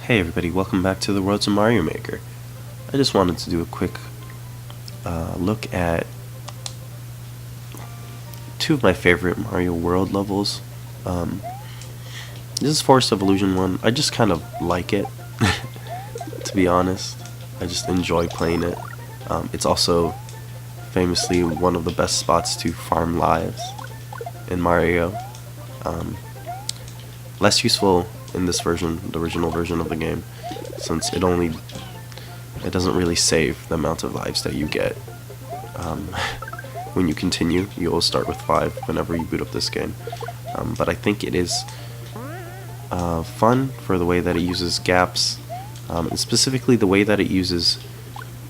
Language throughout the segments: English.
Hey everybody, welcome back to the Road to Mario Maker. I just wanted to do a quick look at two of my favorite Mario World levels. This is Forest of Illusion 1. I just kind of like it, to be honest. I just enjoy playing it. It's also famously one of the best spots to farm lives in Mario. Less useful in this version, the original version of the game, since it doesn't really save the amount of lives that you get. When you continue, you'll start with 5 whenever you boot up this game. But I think it is fun for the way that it uses gaps, and specifically the way that it uses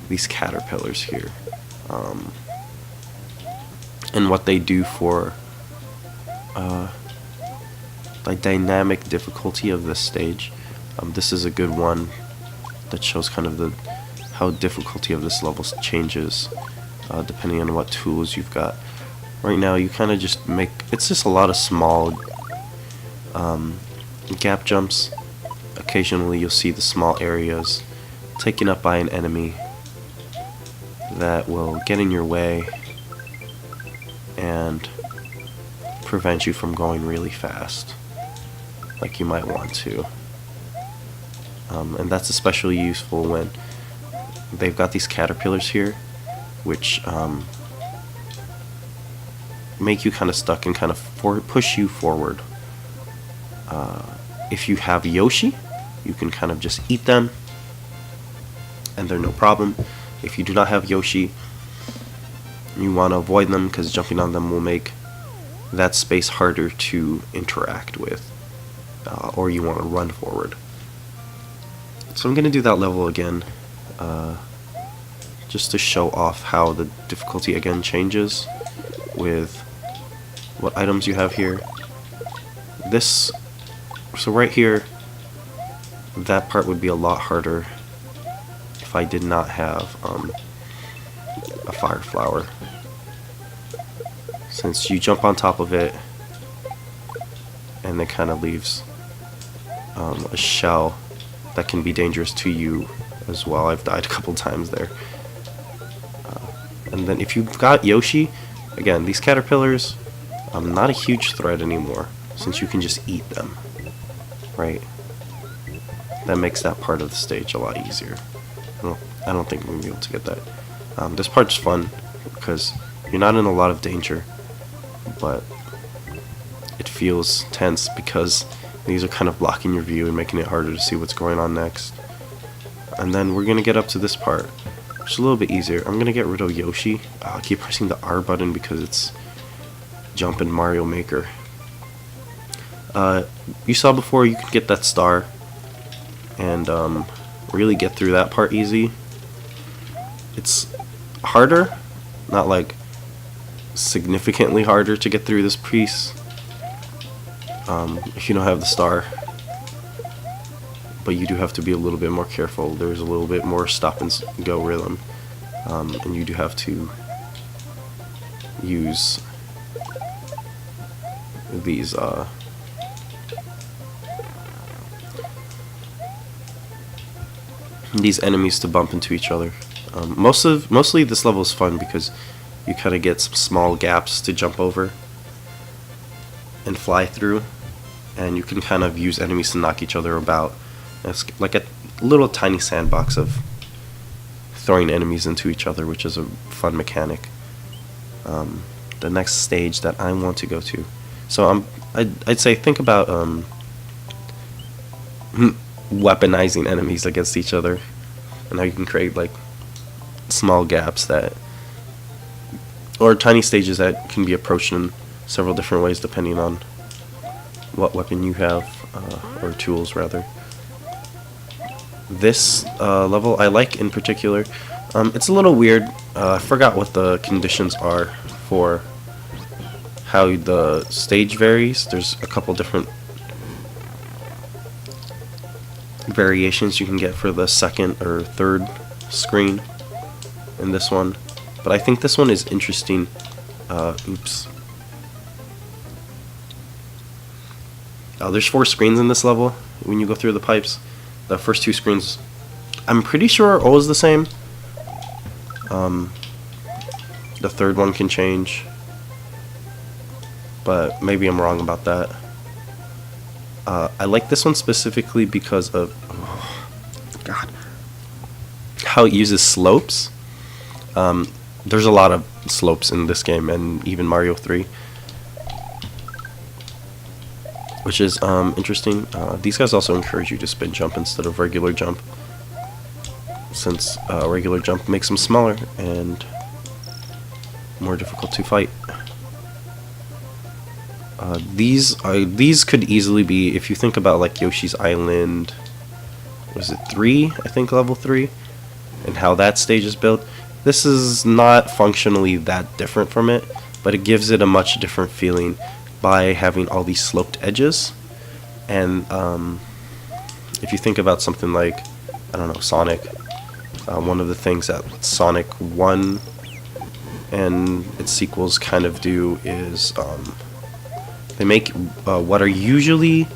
these caterpillars here, and what they do for the dynamic difficulty of this stage. This is a good one that shows kind of how difficulty of this level changes depending on what tools you've got. Right now you kind of just it's just a lot of small gap jumps. Occasionally you'll see the small areas taken up by an enemy that will get in your way and prevent you from going really fast like you might want to. And that's especially useful when they've got these caterpillars here, which make you kind of stuck and kind of push you forward. If you have Yoshi, you can kind of just eat them and they're no problem. If you do not have Yoshi, you want to avoid them because jumping on them will make that space harder to interact with, or you want to run forward. So I'm going to do that level again, just to show off how the difficulty again changes with what items you have here. So right here, that part would be a lot harder if I did not have a fire flower, since you jump on top of it and it kind of leaves a shell that can be dangerous to you as well. I've died a couple times there. And then if you've got Yoshi, again, these caterpillars, not a huge threat anymore, since you can just eat them, right? That makes that part of the stage a lot easier. I don't think we're going to be able to get that. This part's fun because you're not in a lot of danger, but it feels tense because these are kind of blocking your view and making it harder to see what's going on next. And then we're going to get up to this part, which is a little bit easier. I'm going to get rid of Yoshi. I keep pressing the R button because it's jump in Mario Maker. You saw before you could get that star and really get through that part easy. It's harder, not like significantly harder to get through this piece if you don't have the star, but you do have to be a little bit more careful. There's a little bit more stop and go rhythm, and you do have to use these enemies to bump into each other. Mostly this level is fun because you kind of get some small gaps to jump over and fly through, and you can kind of use enemies to knock each other about. It's like a little tiny sandbox of throwing enemies into each other, which is a fun mechanic. The next stage that I want to go to, so I'd say think about weaponizing enemies against each other, and how you can create like small gaps or tiny stages that can be approached in several different ways depending on what weapon you have, or tools rather. This level I like in particular. It's a little weird. I forgot what the conditions are for how the stage varies. There's a couple different variations you can get for the second or third screen in this one, but I think this one is interesting. Oops. There's 4 screens in this level when you go through the pipes. The first two screens, I'm pretty sure, are always the same. The third one can change, but maybe I'm wrong about that. I like this one specifically because of how it uses slopes. There's a lot of slopes in this game and even Mario 3, which is interesting. These guys also encourage you to spin jump instead of regular jump, since regular jump makes them smaller and more difficult to fight. These could easily be, if you think about like Yoshi's Island, was it 3? I think level 3, and how that stage is built. This is not functionally that different from it, but it gives it a much different feeling by having all these sloped edges. And if you think about something like, I don't know, Sonic, one of the things that Sonic 1 and its sequels kind of do is they make what are usually,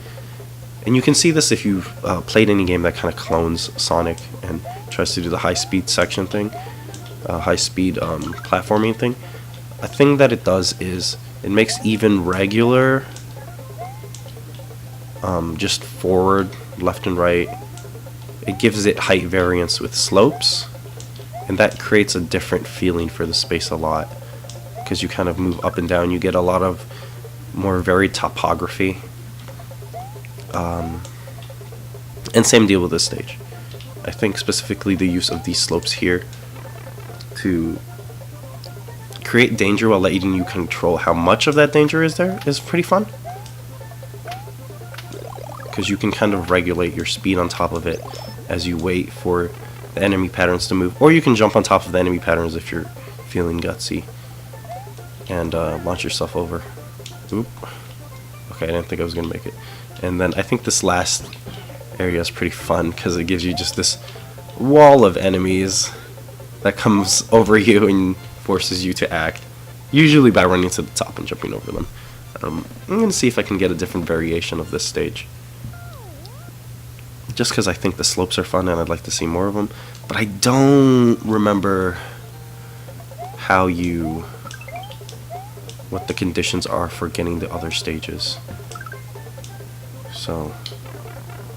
and you can see this if you've played any game that kind of clones Sonic and tries to do the high-speed section thing, high-speed platforming thing. A thing that it does is it makes even regular, just forward, left and right, it gives it height variance with slopes, and that creates a different feeling for the space a lot, because you kind of move up and down, you get a lot of more varied topography. And same deal with this stage. I think specifically the use of these slopes here to create danger while letting you control how much of that danger is there is pretty fun, because you can kind of regulate your speed on top of it as you wait for the enemy patterns to move, or you can jump on top of the enemy patterns if you're feeling gutsy and launch yourself over. Oop. Okay, I didn't think I was gonna make it. And then I think this last area is pretty fun because it gives you just this wall of enemies that comes over you and forces you to act, usually by running to the top and jumping over them. I'm gonna see if I can get a different variation of this stage, just because I think the slopes are fun and I'd like to see more of them, but I don't remember what the conditions are for getting the other stages. So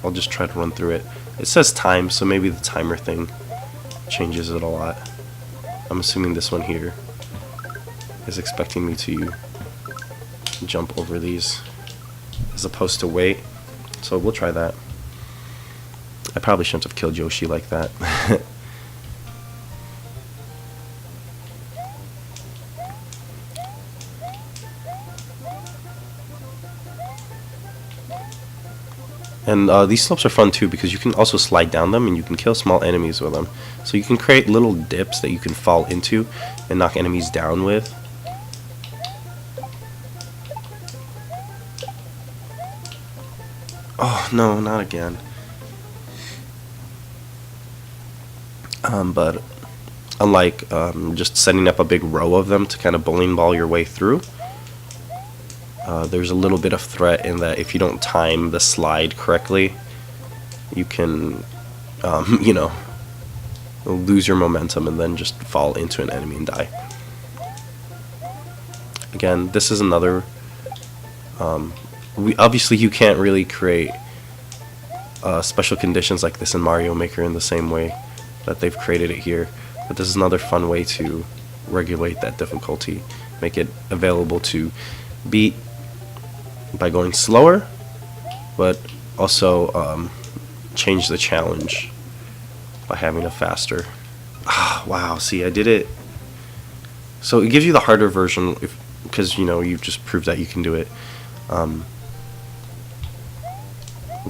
I'll just try to run through it. It says time, so maybe the timer thing changes it a lot. I'm assuming this one here is expecting me to jump over these as opposed to wait, so we'll try that. I probably shouldn't have killed Yoshi like that. And these slopes are fun too because you can also slide down them and you can kill small enemies with them. So you can create little dips that you can fall into and knock enemies down with. Oh no, not again. But unlike just setting up a big row of them to kind of bowling ball your way through, there's a little bit of threat in that if you don't time the slide correctly, you can, you know, lose your momentum and then just fall into an enemy and die. Again, this is another, obviously you can't really create special conditions like this in Mario Maker in the same way that they've created it here, but this is another fun way to regulate that difficulty, make it available to beat by going slower, but also change the challenge by having a faster. Wow, see, I did it. So it gives you the harder version because you know you've just proved that you can do it,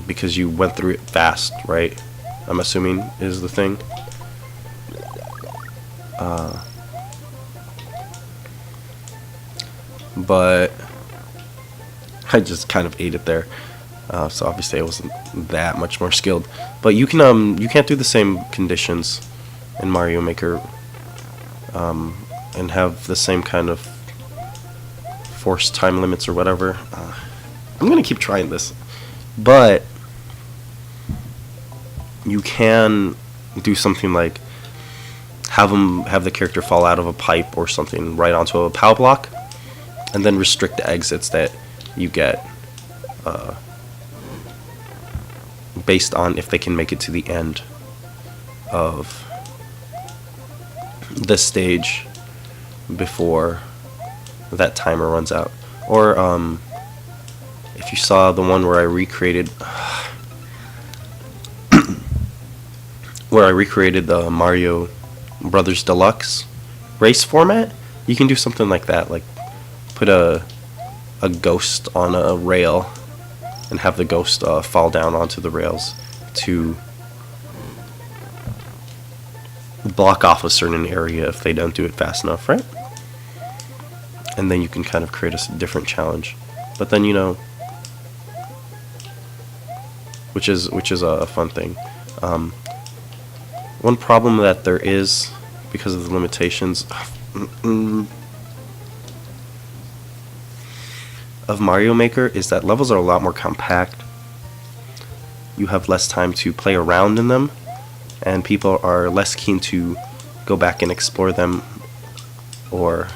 because you went through it fast, right? I'm assuming is the thing. But I just kind of ate it there, so obviously I wasn't that much more skilled. But you can you can't do the same conditions in Mario Maker and have the same kind of forced time limits or whatever. I'm gonna keep trying this, but you can do something like have the character fall out of a pipe or something right onto a power block, and then restrict the exits that you get based on if they can make it to the end of this stage before that timer runs out. Or if you saw the one where I recreated the Mario Brothers Deluxe race format, you can do something like that, like put a ghost on a rail and have the ghost fall down onto the rails to block off a certain area if they don't do it fast enough, right? And then you can kind of create a different challenge. But then, you know, which is a fun thing. One problem that there is because of the limitations of Mario Maker is that levels are a lot more compact. You have less time to play around in them, and people are less keen to go back and explore them. Or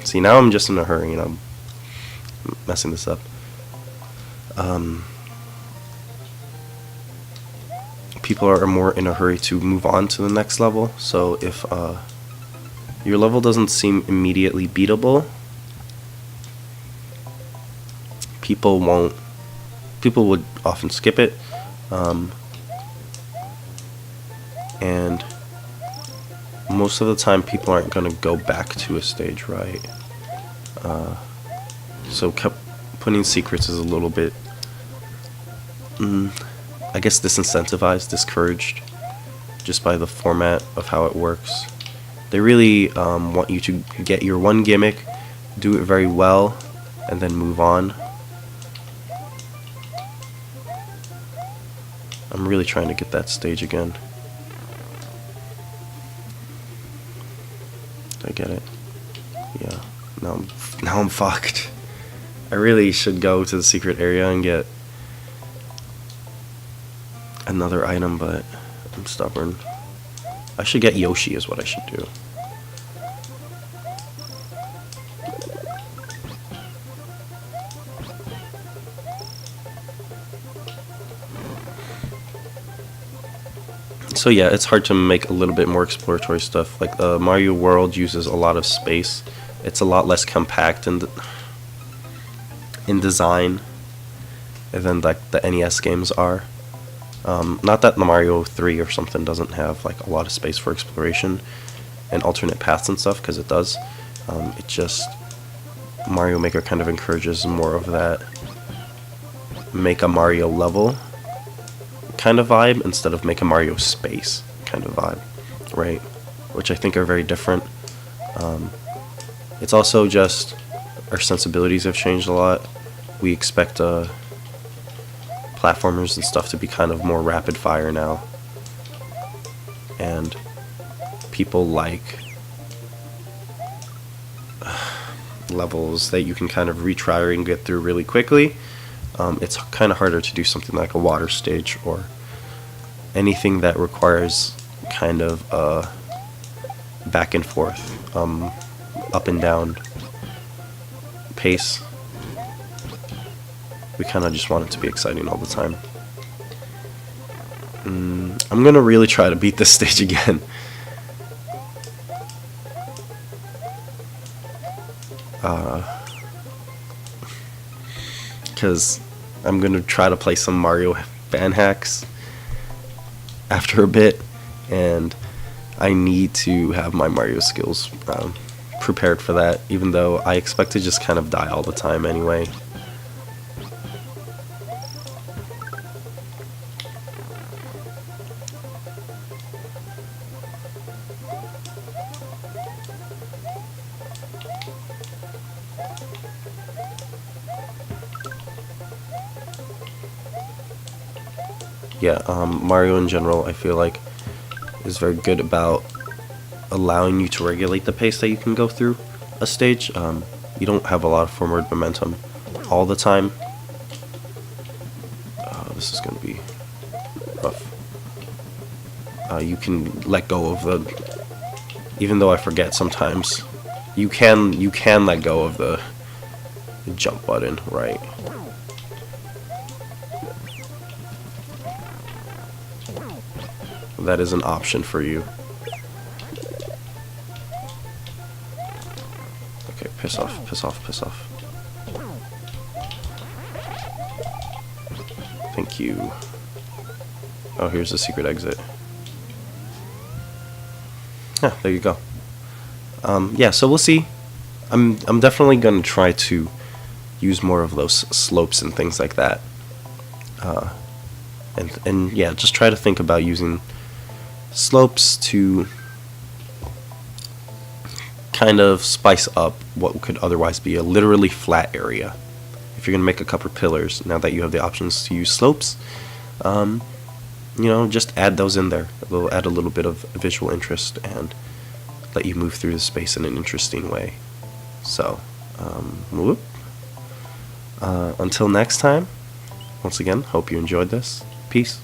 see, now I'm just in a hurry and I'm messing this up. People are more in a hurry to move on to the next level, so if your level doesn't seem immediately beatable, people would often skip it, and most of the time people aren't going to go back to a stage, right? So putting secrets is a little bit I guess disincentivized, discouraged, just by the format of how it works. They really want you to get your one gimmick, do it very well, and then move on. I'm really trying to get that stage again. Did I get it? Yeah. Now I'm fucked. I really should go to the secret area and get another item, but I'm stubborn. I should get Yoshi is what I should do. So yeah, it's hard to make a little bit more exploratory stuff. Like Mario World uses a lot of space. It's a lot less compact in design than like the NES games are. Not that the Mario 3 or something doesn't have like a lot of space for exploration and alternate paths and stuff, because it does. It just, Mario Maker kind of encourages more of that make a Mario level kind of vibe instead of make a Mario space kind of vibe, right? Which I think are very different. It's also just our sensibilities have changed a lot. We expect platformers and stuff to be kind of more rapid fire now, and people like levels that you can kind of retry and get through really quickly. It's kind of harder to do something like a water stage or anything that requires kind of back and forth, up and down pace. We kind of just want it to be exciting all the time. I'm gonna really try to beat this stage again. Because I'm gonna try to play some Mario fan hacks after a bit, and I need to have my Mario skills prepared for that, even though I expect to just kind of die all the time anyway. Yeah, Mario in general, I feel like, is very good about allowing you to regulate the pace that you can go through a stage. You don't have a lot of forward momentum all the time. This is going to be rough. you can let go of the, even though I forget sometimes, you can let go of the jump button, right? That is an option for you. Okay, piss off, piss off, piss off. Thank you. Oh, here's the secret exit. Yeah, there you go. Yeah, so we'll see. I'm definitely gonna try to use more of those slopes and things like that. And yeah, just try to think about using slopes to kind of spice up what could otherwise be a literally flat area. If you're gonna make a couple pillars, now that you have the options to use slopes, you know, just add those in there. It'll add a little bit of visual interest and let you move through the space in an interesting way. So, until next time, once again, hope you enjoyed this. Peace.